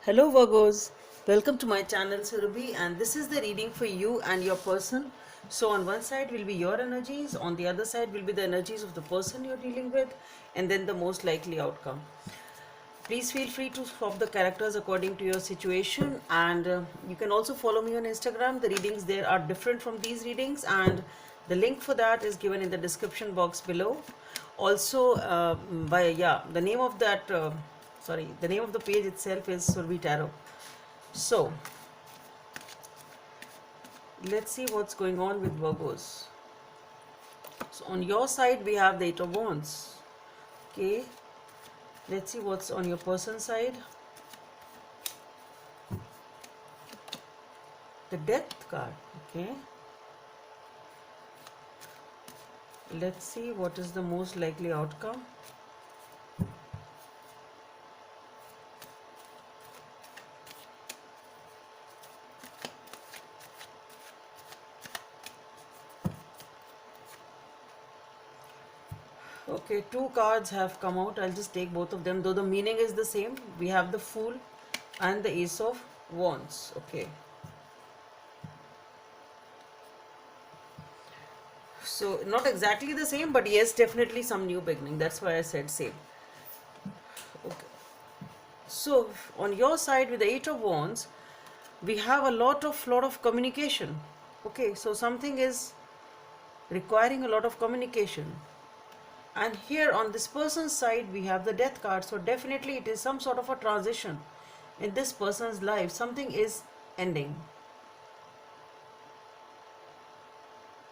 Hello Virgos, welcome to my channel Surabhi, and this is the reading for you and your person. So on one side will be your energies, on the other side will be the energies of the person you're dealing with, and then the most likely outcome. Please feel free to swap the characters according to your situation, and you can also follow me on Instagram. The readings there are different from these readings, and the link for that is given in the description box below. Also, the name of that the name of the page itself is Survi Tarot. So let's see what's going on with Virgos. So on your side we have the Eight of Wands. Okay, let's see what's on your person's side. The Death card. Okay, let's see what is the most likely outcome. Okay, two cards have come out. I'll just take both of them, though the meaning is the same. We have the Fool and the Ace of Wands. Okay, so not exactly the same, but yes, definitely some new beginning. That's why I said same. Okay, so on your side with the Eight of Wands, we have a lot of communication. Okay, so something is requiring a lot of communication. And here on this person's side we have the Death card, so definitely it is some sort of a transition in this person's life. Something is ending,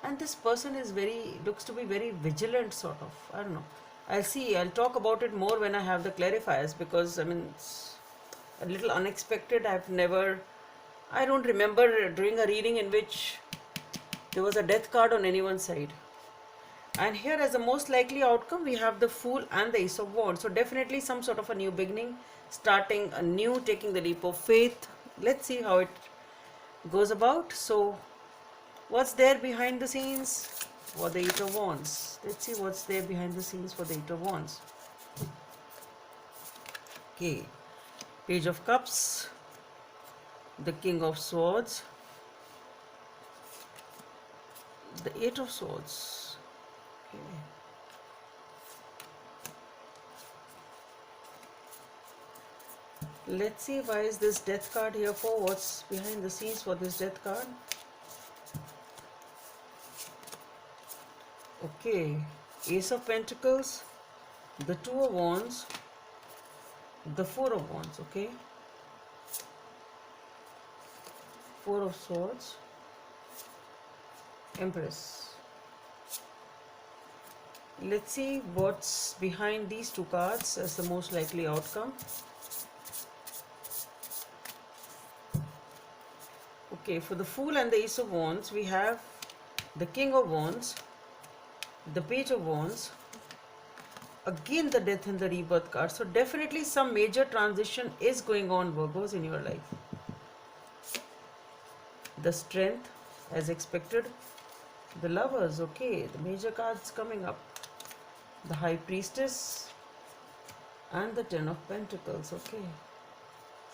and this person is looks to be very vigilant, sort of. I don't know, I'll talk about it more when I have the clarifiers, because I mean it's a little unexpected. I don't remember doing a reading in which there was a Death card on anyone's side. And here as the most likely outcome we have the Fool and the Ace of Wands. So definitely some sort of a new beginning, starting a new, taking the leap of faith. Let's see how it goes about. So what's there behind the scenes for the Eight of Wands? Let's see what's there behind the scenes for the Eight of Wands. Okay, Page of Cups, the King of Swords, the Eight of Swords. Okay. Let's see, why is this Death card here for? What's behind the scenes for this Death card? Okay, Ace of Pentacles, the Two of Wands, the Four of Wands. Okay, Four of Swords, Empress. Let's see what's behind these two cards as the most likely outcome. Okay, for the Fool and the Ace of Wands, we have the King of Wands, the Page of Wands, again the Death and the Rebirth card. So definitely some major transition is going on, Virgos, in your life. The Strength, as expected. The Lovers. Okay, the major cards coming up. The High Priestess and the Ten of Pentacles. Okay,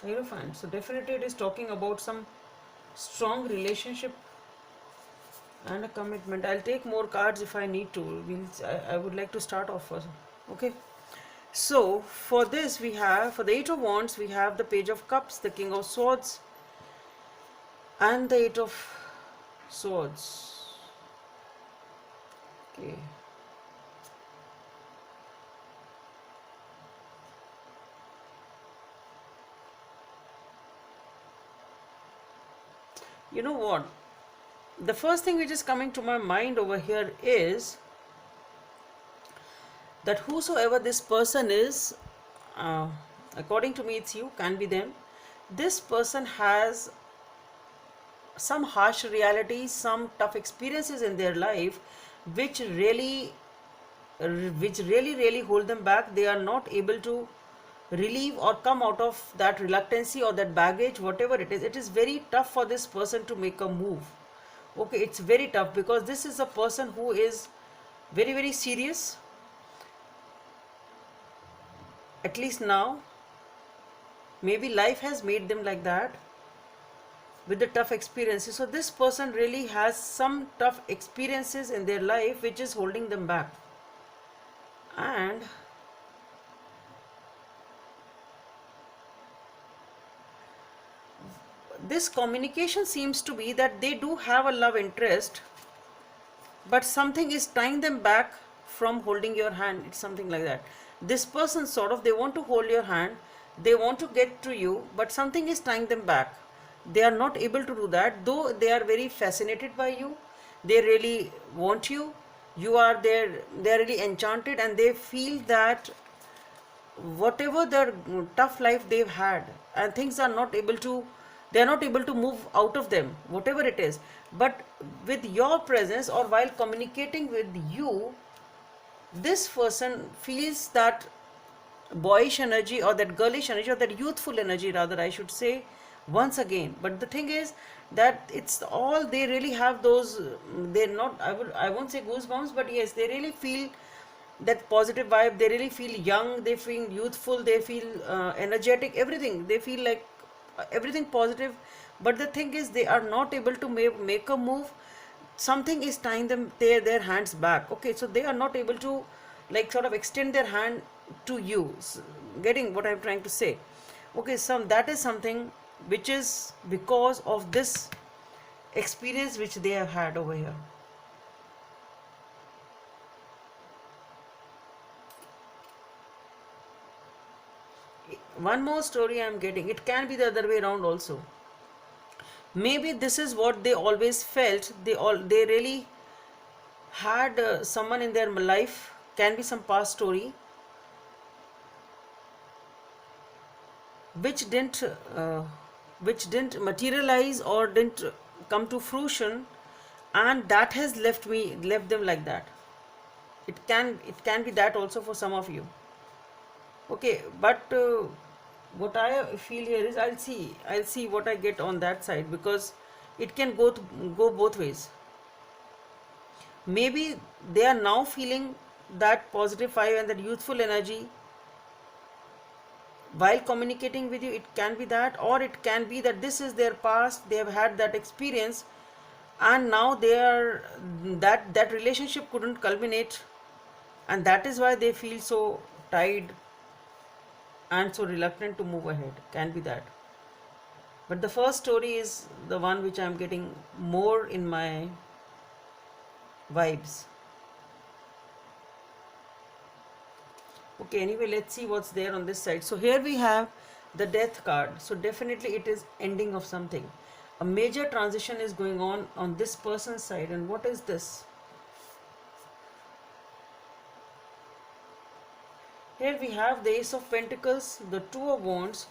Hierophant. So definitely it is talking about some strong relationship and a commitment. I'll take more cards if I need to. I would like to start off first. Okay, so for this we have, for the Eight of Wands, we have the Page of Cups, the King of Swords and the Eight of Swords. Okay, you know what, the first thing which is coming to my mind over here is that whosoever this person is, uh, according to me it's you, can be them. This person has some harsh realities, some tough experiences in their life which really hold them back. They are not able to relieve or come out of that reluctancy or that baggage, whatever it is. It is very tough for this person to make a move. Okay, it's very tough because this is a person who is very serious, at least now. Maybe life has made them like that with the tough experiences. So this person really has some tough experiences in their life which is holding them back. And this communication seems to be that they do have a love interest, but something is tying them back from holding your hand. It's something like that. This person sort of, they want to hold your hand, they want to get to you, but something is tying them back. They are not able to do that, though they are very fascinated by you. They really want you. You are there, they are really enchanted, and they feel that whatever their tough life they've had, and things are not able to, they are not able to move out of them, whatever it is. But with your presence, or while communicating with you, this person feels that boyish energy, or that girlish energy, or that youthful energy rather, I should say, once again. But the thing is that it's all, they really have those, they're not, I won't say goosebumps, but yes, they really feel that positive vibe. They really feel young, they feel youthful, they feel energetic, everything, they feel like everything positive. But the thing is, they are not able to make a move. Something is tying them, their hands back. Okay, so they are not able to, like, sort of extend their hand to you. Getting what I'm trying to say? Okay, so that is something which is because of this experience which they have had over here. One more story I'm getting. It can be the other way around also. Maybe this is what they always felt. They really had someone in their life. Can be some past story which didn't uh, which didn't materialize or didn't come to fruition, and that has left them like that. It can be that also for some of you. Okay, but what I feel here is, I'll see what I get on that side, because it can go both ways. Maybe they are now feeling that positive fire and that youthful energy while communicating with you. It can be that, or it can be that this is their past, they have had that experience, and now they are, that relationship couldn't culminate, and that is why they feel so tied and so reluctant to move ahead. Can be that. But the first story is the one which I'm getting more in my vibes. Okay, anyway, let's see what's there on this side. So here we have the death card. So definitely it is ending of something. A major transition is going on this person's side. And what is this? Here we have the Ace of Pentacles, the Two of Wands,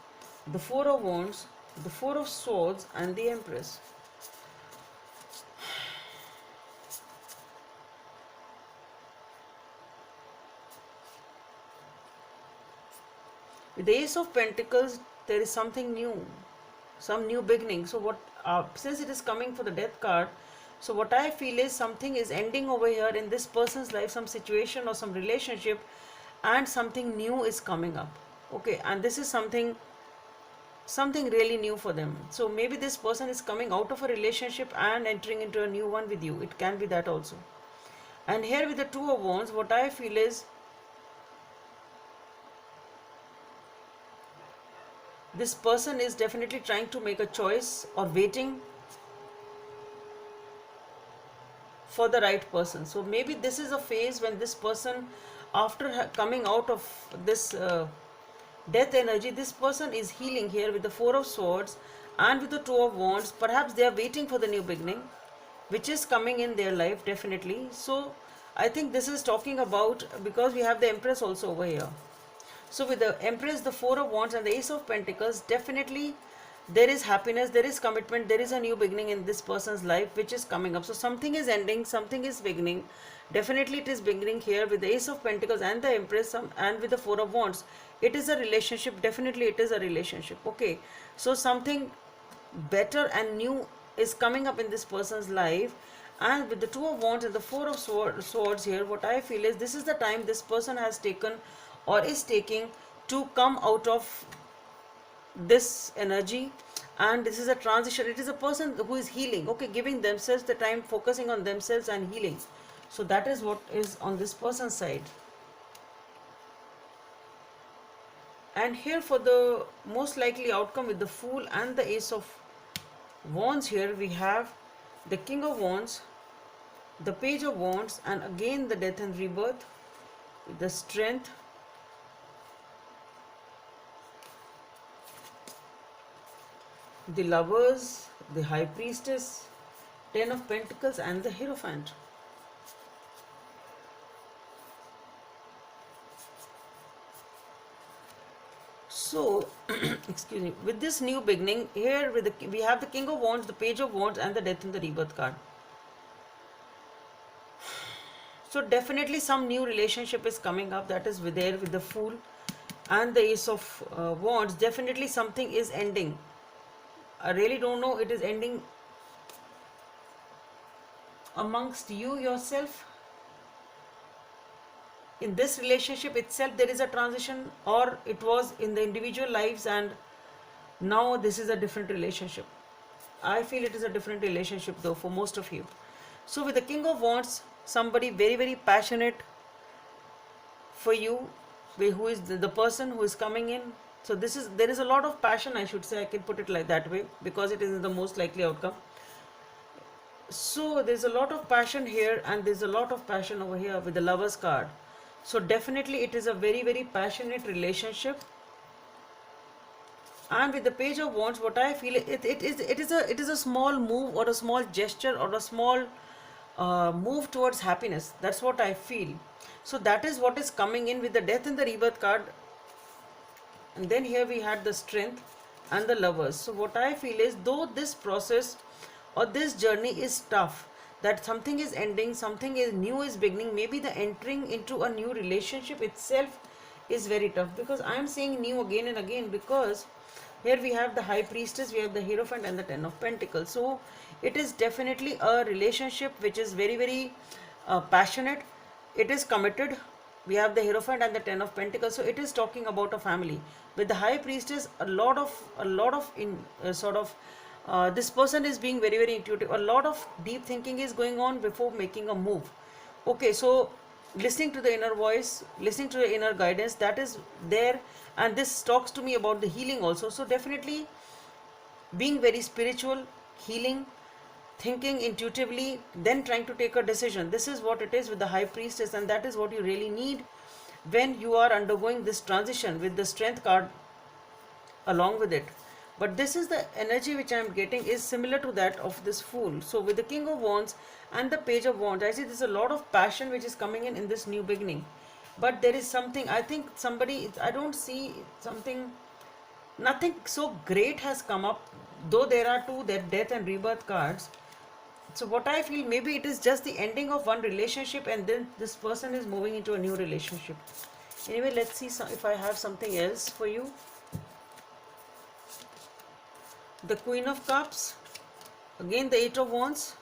the Four of Wands, the Four of Swords, and the Empress. With the Ace of Pentacles, there is something new, some new beginning. So what, since it is coming for the death card, so what I feel is something is ending over here in this person's life, some situation or some relationship, and something new is coming up. Okay, and this is something really new for them. So maybe this person is coming out of a relationship and entering into a new one with you. It can be that also. And here with the Two of Wands, what I feel is this person is definitely trying to make a choice or waiting for the right person. So maybe this is a phase when this person, after coming out of this death energy, this person is healing here with the Four of Swords and with the Two of Wands. Perhaps they are waiting for the new beginning which is coming in their life, definitely. So I think this is talking about, because we have the Empress also over here. So with the Empress, the Four of Wands, and the Ace of Pentacles, definitely there is happiness, there is commitment, there is a new beginning in this person's life which is coming up. So something is ending, something is beginning. Definitely it is beginning here with the Ace of Pentacles and the Empress, and with the Four of Wands. It is a relationship, definitely it is a relationship. Okay, so something better and new is coming up in this person's life. And with the Two of Wands and the Four of Swords here, what I feel is this is the time this person has taken or is taking to come out of this energy, and this is a transition. It is a person who is healing, okay, giving themselves the time, focusing on themselves and healing. So that is what is on this person's side. And here for the most likely outcome with the Fool and the Ace of Wands, here we have the King of Wands, the Page of Wands, and again the Death and Rebirth, the Strength, the Lovers, the High Priestess, Ten of Pentacles, and the Hierophant. So, excuse me, with this new beginning, here we have the King of Wands, the Page of Wands, and the Death and the Rebirth card. So definitely some new relationship is coming up, that is there with the Fool and the Ace of Wands. Definitely something is ending. I really don't know, it is ending amongst you yourself. In this relationship itself there is a transition, or it was in the individual lives and now this is a different relationship. I feel it is a different relationship though for most of you. So with the King of Wands, somebody very, very passionate for you, who is the person who is coming in. So there is a lot of passion, I should say, I can put it like that way, because it is the most likely outcome. So there's a lot of passion here, and there's a lot of passion over here with the Lovers card. So definitely it is a very, very passionate relationship. And with the Page of Wands, what I feel, it is a small move or a small gesture or a small move towards happiness. That's what I feel. So that is what is coming in with the Death and the Rebirth card. And then here we had the Strength and the Lovers. So what I feel is, though this process or this journey is tough, that something is ending, something is new is beginning, maybe the entering into a new relationship itself is very tough, because I am saying new again and again, because here we have the High Priestess, we have the Hierophant, and the Ten of Pentacles. So it is definitely a relationship which is very, very passionate. It is committed. We have the Hierophant and the Ten of Pentacles. So it is talking about a family. With the High Priestess, a lot of this person is being very, very intuitive. A lot of deep thinking is going on before making a move. Okay, so listening to the inner voice, listening to the inner guidance, that is there. And this talks to me about the healing also. So definitely being very spiritual, healing, thinking intuitively, then trying to take a decision. This is what it is with the High Priestess, and that is what you really need when you are undergoing this transition with the Strength card along with it. But this is the energy which I am getting is similar to that of this Fool. So with the King of Wands and the Page of Wands, I see there's a lot of passion which is coming in this new beginning. But there is something, I think somebody, I don't see something, nothing so great has come up, though there are two, that Death and Rebirth cards. So what I feel, maybe it is just the ending of one relationship, and then this person is moving into a new relationship. Anyway, let's see if I have something else for you. The Queen of Cups, again the Eight of Wands,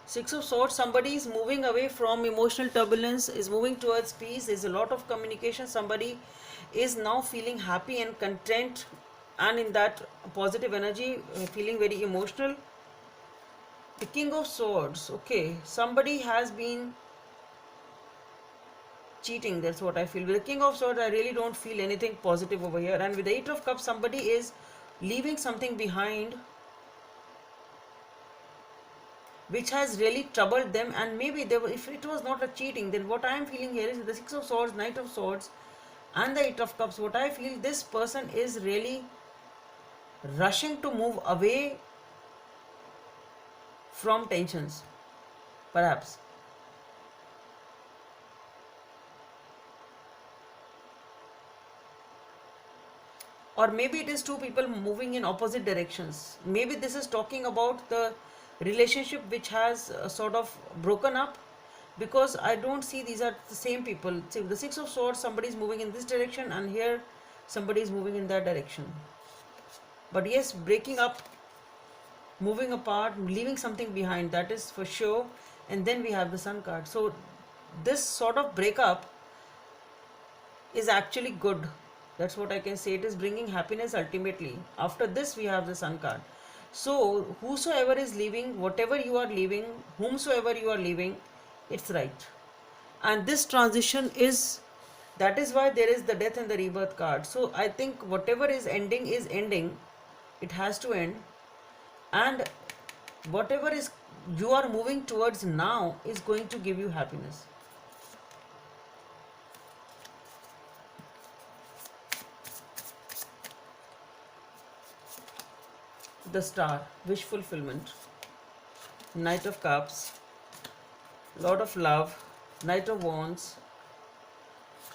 Six of Swords. Somebody is moving away from emotional turbulence, is moving towards peace. There's a lot of communication. Somebody is now feeling happy and content and in that positive energy, feeling very emotional. The King of Swords, okay, somebody has been cheating, that's what I feel. With the King of Swords, I really don't feel anything positive over here. And with the Eight of Cups, somebody is leaving something behind which has really troubled them, and maybe if it was not a cheating, then what I am feeling here is the Six of Swords, Knight of Swords, and the Eight of Cups. What I feel, this person is really rushing to move away from tensions, perhaps. Or maybe it is two people moving in opposite directions. Maybe this is talking about the relationship which has sort of broken up, because I don't see these are the same people. See, the Six of Swords, somebody is moving in this direction, and here somebody is moving in that direction. But yes, breaking up, moving apart, leaving something behind, that is for sure. And then we have the Sun card. So this sort of breakup is actually good. That's what I can say. It is bringing happiness ultimately. After this, we have the Sun card. So, whosoever is leaving, whatever you are leaving, whomsoever you are leaving, it's right. And this transition is, that is why there is the death and the rebirth card. So, I think whatever is ending, it has to end. And whatever is you are moving towards now is going to give you happiness. The Star, wish fulfillment. Knight of Cups, lot of love, Knight of Wands.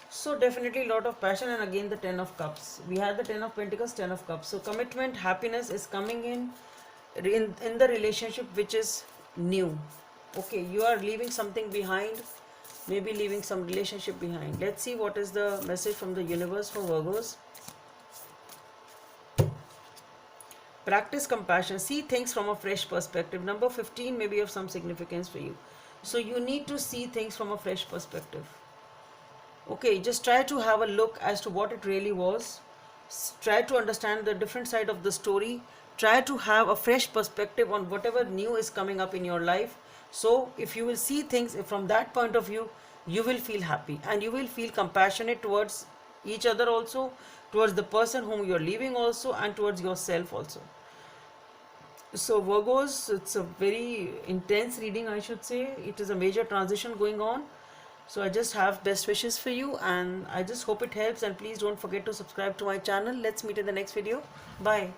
So definitely lot of passion, and again the 10 of Cups. We had the 10 of Pentacles, 10 of Cups. So commitment, happiness is coming in the relationship which is new. Okay, you are leaving something behind, maybe leaving some relationship behind. Let's see what is the message from the universe for Virgos. Practice compassion. See things from a fresh perspective. Number 15 may be of some significance for you. So you need to see things from a fresh perspective. Okay, just try to have a look as to what it really was. Try to understand the different side of the story. Try to have a fresh perspective on whatever new is coming up in your life. So if you will see things from that point of view, you will feel happy and you will feel compassionate towards each other also, towards the person whom you are leaving also, and towards yourself also. So Virgos, it's a very intense reading, I should say. It is a major transition going on. So I just have best wishes for you, and I just hope it helps, and please don't forget to subscribe to my channel. Let's meet in the next video. Bye.